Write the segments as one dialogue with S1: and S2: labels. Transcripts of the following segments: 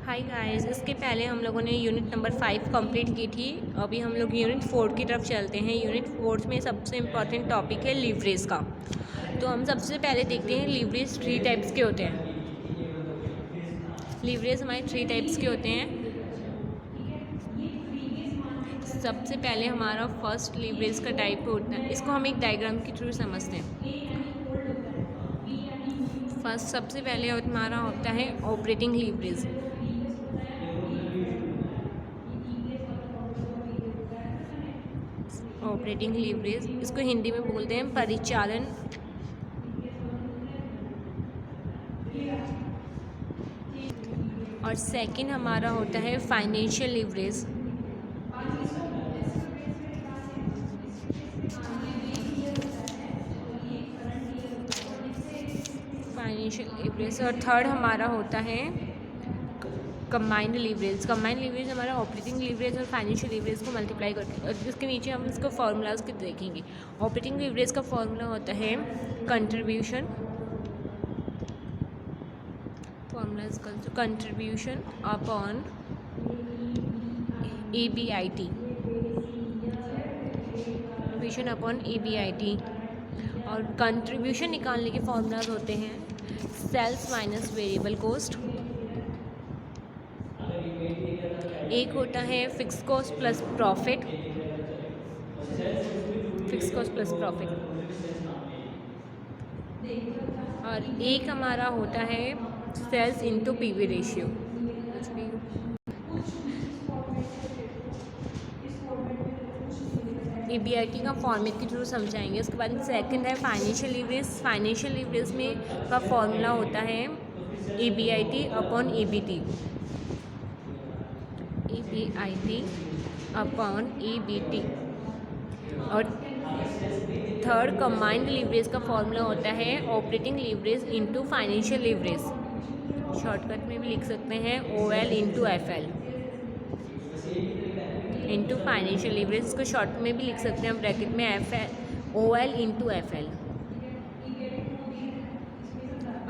S1: Hi guys, इसके पहले हम लोगों ने यूनिट नंबर 5 कंप्लीट की थी। अभी हम लोग यूनिट 4 की तरफ चलते हैं। यूनिट 4 में सबसे इम्पॉर्टेंट टॉपिक है लीवरेज का। तो हम सबसे पहले देखते हैं लीवरेज 3 टाइप्स के होते हैं। लीवरेज हमारे 3 टाइप्स के होते हैं। सबसे पहले हमारा फर्स्ट लीवरेज का टाइप होता है, इसको हम एक डायग्राम के थ्रू समझते हैं। फर्स्ट सबसे पहले हमारा होता है ऑपरेटिंग लीवरेज। ऑपरेटिंग लीवरेज इसको हिंदी में बोलते हैं परिचालन और सेकंड हमारा होता है फाइनेंशियल लीवरेज। फाइनेंशियल लीवरेज और थर्ड हमारा होता है कंबाइंड लीवरेज। कंबाइंड लीवरेज हमारा ऑपरेटिंग लीवरेज और फाइनेंशियल लीवरेज को मल्टीप्लाई करते हैं और इसके नीचे हम इसको फार्मूलाज के देखेंगे। ऑपरेटिंग लीवरेज का फार्मूला होता है contribution contribution upon EBIT contribution upon EBIT। और कंट्रीब्यूशन निकालने के फार्मूलाज होते हैं सेल्स माइनस वेरिएबल कॉस्ट। एक होता है fix cost plus profit, fix cost plus profit. और एक हमारा होता है sales into PV ratio. EBIT का फॉर्मेट के थ्रू समझाएंगे। उसके बाद सेकंड है फाइनेंशियल लीवरेज। फाइनेंशियल लीवरेज में का फॉर्मूला होता है EBIT upon EBT। EBIT upon EBT। और थर्ड कंबाइंड लीवरेज का फॉर्मूला होता है operating leverage into financial leverage. Shortcut में भी लिख सकते हैं OL into FL into financial leverage. इसको शॉर्ट में भी लिख सकते हैं हम ब्रैकेट में OL इंटू FL।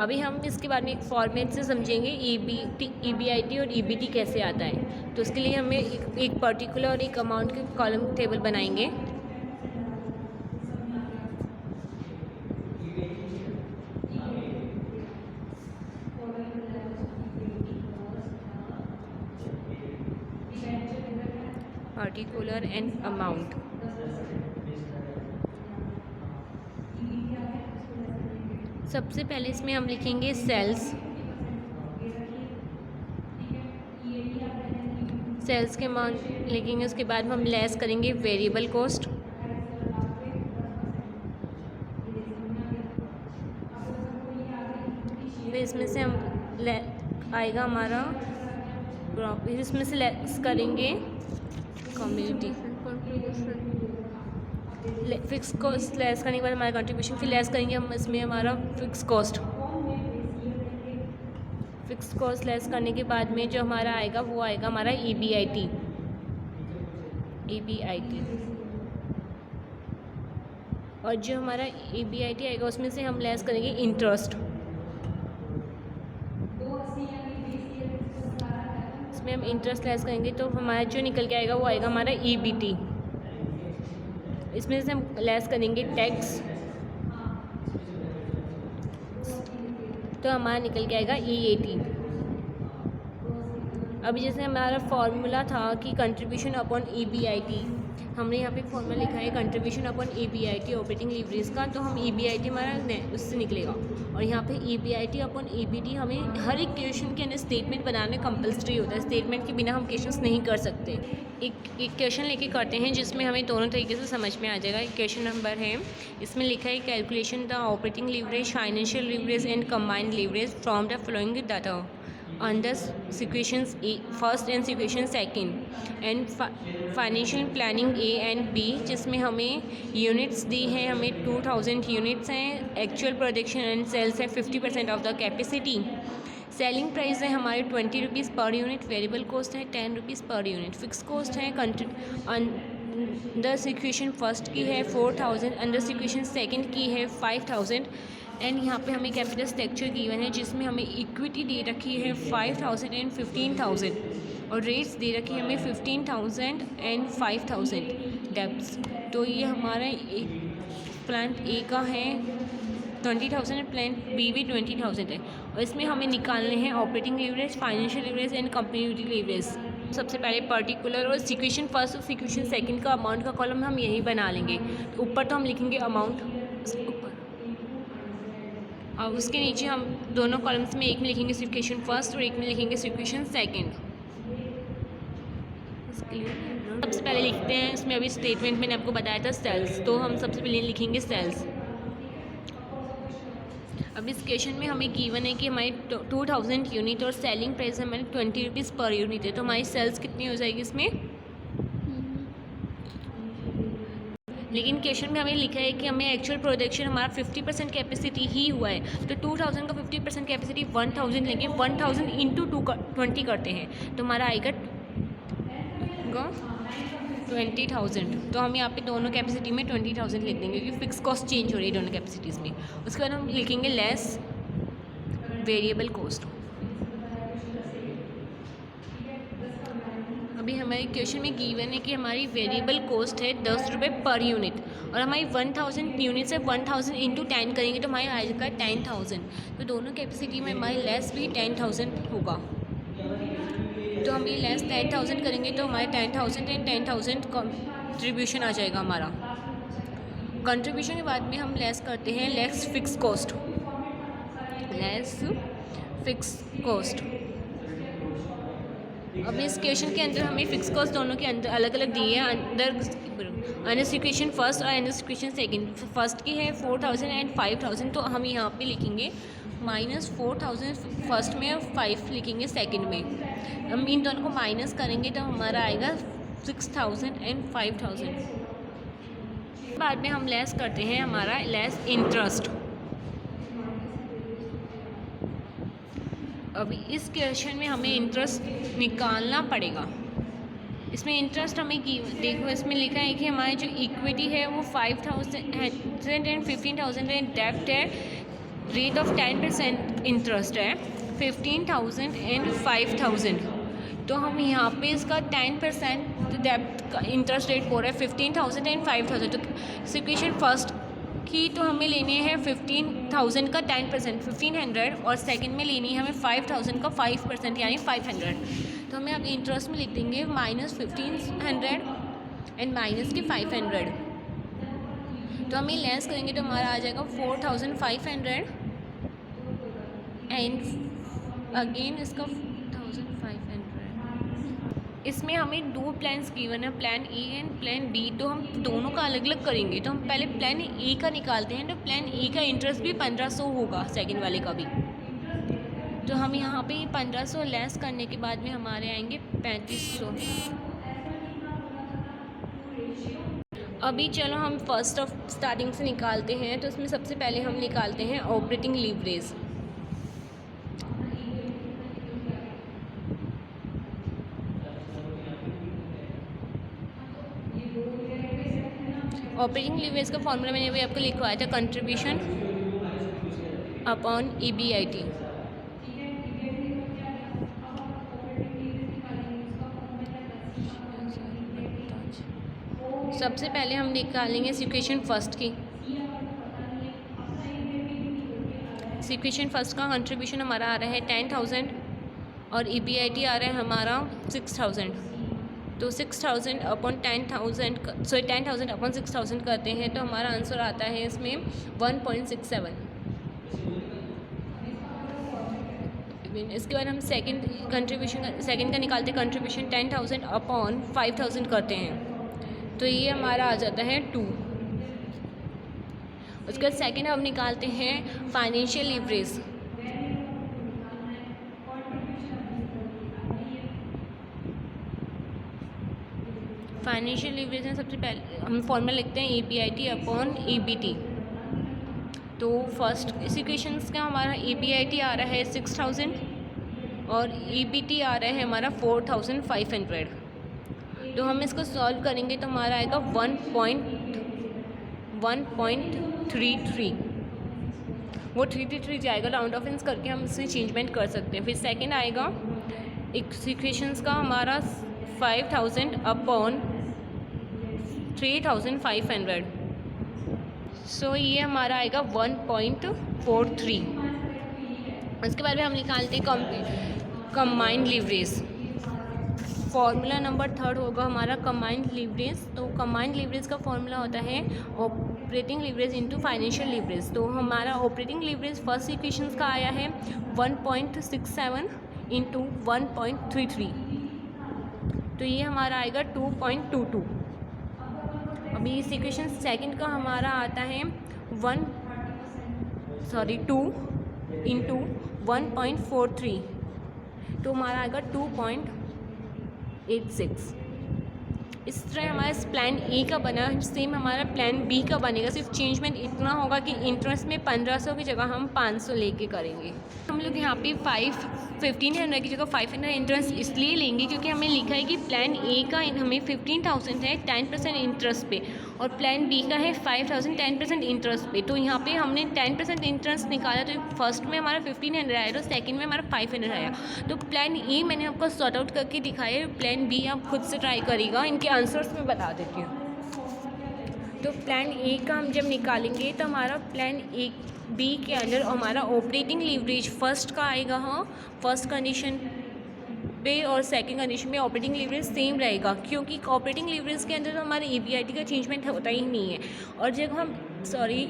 S1: अभी हम इसके बारे में एक फॉर्मेट से समझेंगे EBIT और EBT कैसे आता है। तो उसके लिए हमें एक पर्टिकुलर और एक अमाउंट के कॉलम टेबल बनाएंगे। Particular and amount. सबसे पहले इसमें हम लिखेंगे सेल्स के अमाउंट लिखेंगे। उसके बाद हम लेस करेंगे वेरिएबल कॉस्ट। फिर इसमें से हम आएगा हमारा फिर इसमें से लेस करेंगे कम्युनिटी फिक्स कॉस्ट। लेस करने के बाद हमारा कंट्रीब्यूशन, फिर लेस करेंगे हम इसमें हमारा fix cost. Fix cost less करने के बाद में जो हमारा आएगा वो आएगा हमारा EBIT। और जो हमारा EBIT आएगा उसमें से हम लेस करेंगे इंटरेस्ट। इसमें हम इंटरेस्ट लेस करेंगे तो हमारा जो निकल के आएगा वो आएगा हमारा EBT। इसमें से हम लेस करेंगे टैक्स तो हमारा निकल के आएगा EAT। अभी जैसे हमारा फॉर्मूला था कि कंट्रीब्यूशन अपॉन EBIT, हमने यहाँ पे फॉर्मूला लिखा है contribution upon EBIT operating leverage का, तो हम EBIT हमारा उससे निकलेगा। और यहाँ पे EBIT अपॉन EBT हमें हर एक क्वेश्चन के अंदर स्टेटमेंट बनाना कंपलसरी होता है। स्टेटमेंट के बिना हम क्वेश्चन नहीं कर सकते। एक क्वेश्चन लेके करते हैं जिसमें हमें दोनों तरीके से समझ में आ जाएगा। एक क्वेश्चन नंबर है, इसमें लिखा है calculation the operating leverage, financial leverage and combined leverage from the following data under situations first and situation second and financial planning A and B, जिसमें हमें यूनिट्स दी है, हमें 2000 यूनिट्स हैं। एक्चुअल प्रोडक्शन एंड सेल्स है 50% of the capacity. Selling price है हमारे 20 rupees per unit. Variable cost है 10 rupees per unit. Fix cost है अंडर सिचुएशन फर्स्ट की है 4000, अंडर सिचुएशन सेकंड की है 5000। एंड यहाँ पे हमें कैपिटल स्ट्रक्चर गिवन है जिसमें हमें इक्विटी दे रखी है 5000 एंड 15000 और रेट्स दे रखी है हमें 15000 एंड 5000 डेब्ट्स। तो ये हमारा प्लान ए का है 20,000, प्लान बी भी 20,000 है और इसमें हमें निकालने हैं operating leverage, financial leverage and company leverage. सबसे पहले पर्टिकुलर और सिक्वेशन फर्स्ट और सिक्वेशन सेकंड का अमाउंट का कॉलम हम यही बना लेंगे। तो ऊपर तो हम लिखेंगे अमाउंट ऊपर और उसके नीचे हम दोनों कॉलम्स में एक में लिखेंगे सिक्वेशन फर्स्ट और एक में लिखेंगे सिक्वेशन सेकंड। सबसे पहले लिखते हैं इसमें, अभी स्टेटमेंट मैंने आपको बताया था सेल्स, तो हम सबसे पहले लिखेंगे सेल्स। अब इस क्वेश्चन में हमें गिवन है कि हमारी 2000 यूनिट और सेलिंग प्राइस हमारी 20 रुपीज़ पर यूनिट है, तो हमारी सेल्स कितनी हो जाएगी इसमें। लेकिन क्वेश्चन में हमें लिखा है कि हमें एक्चुअल प्रोडक्शन हमारा 50% कैपेसिटी ही हुआ है, तो 2000 का 50% कैपेसिटी 1000 लेंगे, 1000 इंटू 20 करते हैं तो हमारा आएगा 20,000। तो हम यहाँ पे दोनों कैपेसिटी में 20,000 लिख देंगे क्योंकि फिक्स कॉस्ट चेंज हो रही है दोनों कैपेसिटीज़ में। उसके बाद हम लिखेंगे लेस वेरिएबल कॉस्ट। अभी हमारे क्वेश्चन में गिवन है कि हमारी वेरिएबल कॉस्ट है 10 रुपये पर यूनिट और हमारी 1000 यूनिट से 1000 इंटू 10 करेंगे तो हमारी आएगा 10,000। तो दोनों कैपेसिटी में हमारी लेस भी 10,000 होगा। तो हम ये लेस 10,000 करेंगे तो हमारे 10,000 एंड 10,000 कंट्रीब्यूशन आ जाएगा हमारा। कंट्रीब्यूशन के बाद में हम लेस करते हैं less fix cost, less fix cost. अब इस क्वेश्चन के अंदर हमें फिक्स कॉस्ट दोनों के अंदर अलग अलग दिए हैं, अंडर सिक्वेशन फर्स्ट और अंडर सिक्वेशन सेकंड। फर्स्ट की है 4000 एंड 5000, तो हम यहाँ पे लिखेंगे -4000 फर्स्ट में और 5 लिखेंगे सेकंड में। हम इन दोनों को माइनस करेंगे तो हमारा आएगा 6000 एंड 5000। बाद में हम लेस करते हैं हमारा लेस इंटरेस्ट। अभी इस क्वेश्चन में हमें इंटरेस्ट निकालना पड़ेगा। इसमें इंटरेस्ट हमें देखो इसमें लिखा है कि हमारी जो इक्विटी है वो 5000 एंड 15,000 है, डेब्ट है रेट ऑफ 10% इंटरेस्ट है 15,000 एंड 5,000। तो हम यहाँ पे इसका 10% डेब्ट का इंटरेस्ट रेट हो रहा है 15,000 एंड 5,000। तो सिक्वेशन फर्स्ट की तो हमें लेनी है 15,000 का 10% 1500 और सेकंड में लेनी है हमें 5,000 का 5% यानी 500। तो हमें अब इंटरेस्ट में लिख देंगे -1500 एंड माइनस के 500। तो हम ये लेस करेंगे तो हमारा आ जाएगा 4,500 एंड अगेन इसका 1,500। इसमें हमें दो प्लान्स गिवन है, plan A and plan B. तो हम दोनों का अलग अलग करेंगे। तो हम पहले प्लान ए का निकालते हैं। तो प्लान ए का इंटरेस्ट भी 1500 होगा, सेकंड वाले का भी। तो हम यहाँ पे 1500 लेस करने के बाद में हमारे आएंगे 3500। अभी चलो हम फर्स्ट ऑफ स्टार्टिंग से निकालते हैं। तो इसमें सबसे पहले हम निकालते हैं ऑपरेटिंग लीवरेज। ऑपरेटिंग लीवरेज का फॉर्मूला मैंने अभी आपको लिखवाया था, कंट्रीब्यूशन अपॉन EBIT। सबसे पहले हम निकालेंगे सिक्वेशन फर्स्ट की। सिक्वेशन फर्स्ट का कंट्रीब्यूशन हमारा आ रहा है 10,000 और EBIT आ रहा है हमारा 6,000। तो 6,000 अपॉन 10,000 10,000 अपॉन 6,000 करते हैं तो हमारा आंसर आता है इसमें 1.67। इसके बाद हम सेकंड का निकालते हैं कंट्रीब्यूशन 10,000 अपॉन 5,000 करते हैं तो ये हमारा आ जाता है 2। उसके बाद सेकंड हम निकालते हैं फाइनेंशियल लीवरेज। फाइनेंशियल लीवरेज में सबसे पहले हम फॉर्मूला लिखते हैं EBIT अपॉन EBT। तो फर्स्ट इक्वेशंस का हमारा EBIT आ रहा है 6,000 और EBT आ रहा है हमारा 4,500। तो हम इसको सॉल्व करेंगे तो हमारा आएगा 1.33 वो 333 जाएगा, राउंड ऑफ इंस करके हम इसमें चेंजमेंट कर सकते हैं। फिर सेकंड आएगा इक्वेशंस का हमारा 5000 अपॉन 3500, सो ये हमारा आएगा 1.43। उसके बाद में हम निकालते हैं कंबाइंड लीवरेज। फॉर्मूला नंबर 3 होगा हमारा कंबाइंड लीवरेज। तो कंबाइंड लीवरेज का फॉर्मूला होता है operating leverage into financial leverage. तो हमारा ऑपरेटिंग लीवरेज फर्स्ट इक्वेशंस का आया है 1.67 इंटू 1.33, तो ये हमारा आएगा 2.22। अभी इस इक्वेशन सेकंड का हमारा आता है 2 इंटू 1.43, तो हमारा आएगा 2.86। इस तरह हमारा प्लान ए का बना, सेम हमारा प्लान बी का बनेगा, सिर्फ चेंजमेंट इतना होगा कि इंटरेस्ट में 1500 की जगह हम 500 लेके करेंगे। हम लोग यहाँ पे 1500 की जगह 500 इंटरेस्ट इसलिए लेंगे क्योंकि हमें लिखा है कि प्लान ए का हमें 15,000 है 10% इंटरेस्ट पे, और प्लान बी का है 5,000 10% इंटरेस्ट पे। तो यहाँ पे हमने 10% इंटरेस्ट निकाला, तो फर्स्ट में हमारा 1500 आया, तो सेकंड में हमारा 500 आया। तो प्लान ए मैंने आपको सॉर्ट आउट करके दिखाया, प्लान बी आप खुद से ट्राई करिएगा, इनके आंसर्स में बता देती हूँ। तो प्लान ए का हम जब निकालेंगे तो हमारा प्लान ए बी के अंदर हमारा ऑपरेटिंग लीवरेज फर्स्ट का आएगा, हाँ फर्स्ट कंडीशन पे और सेकंड कंडीशन में ऑपरेटिंग लीवरेज सेम रहेगा, क्योंकि ऑपरेटिंग लीवरेज के अंदर तो हमारे EBIT का चेंजमेंट होता ही नहीं है, और जब हम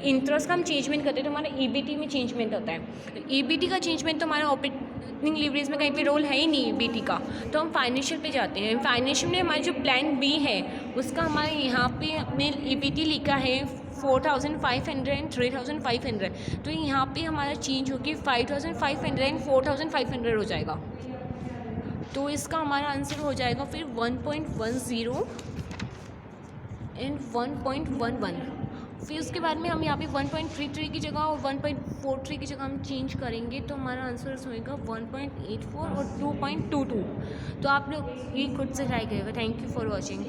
S1: इंटरेस्ट का हम चेंजमेंट करते हैं तो हमारा EBT में चेंजमेंट होता है। तो EBT का चेंजमेंट तो हमारा ऑपरेटिंग लीवरेज में कहीं पे रोल है ही नहीं EBT का, तो हम फाइनेंशियल पे जाते हैं। फाइनेंशियल में हमारा जो प्लान बी है उसका हमारे यहाँ पे हमने EBT लिखा है 4,500 एंड 3,500, तो यहाँ पे हमारा चेंज होकर 5,500 एंड 4,500 हो जाएगा। तो इसका हमारा आंसर हो जाएगा फिर 1.10 एंड 1.11। फिर उसके बाद में हम यहाँ पे 1.33 की जगह और 1.43 की जगह हम चेंज करेंगे, तो हमारा आंसर होएगा 1.84 और 2.22। तो आप लोग ये खुद से ट्राई करिएगा। Thank you for watching.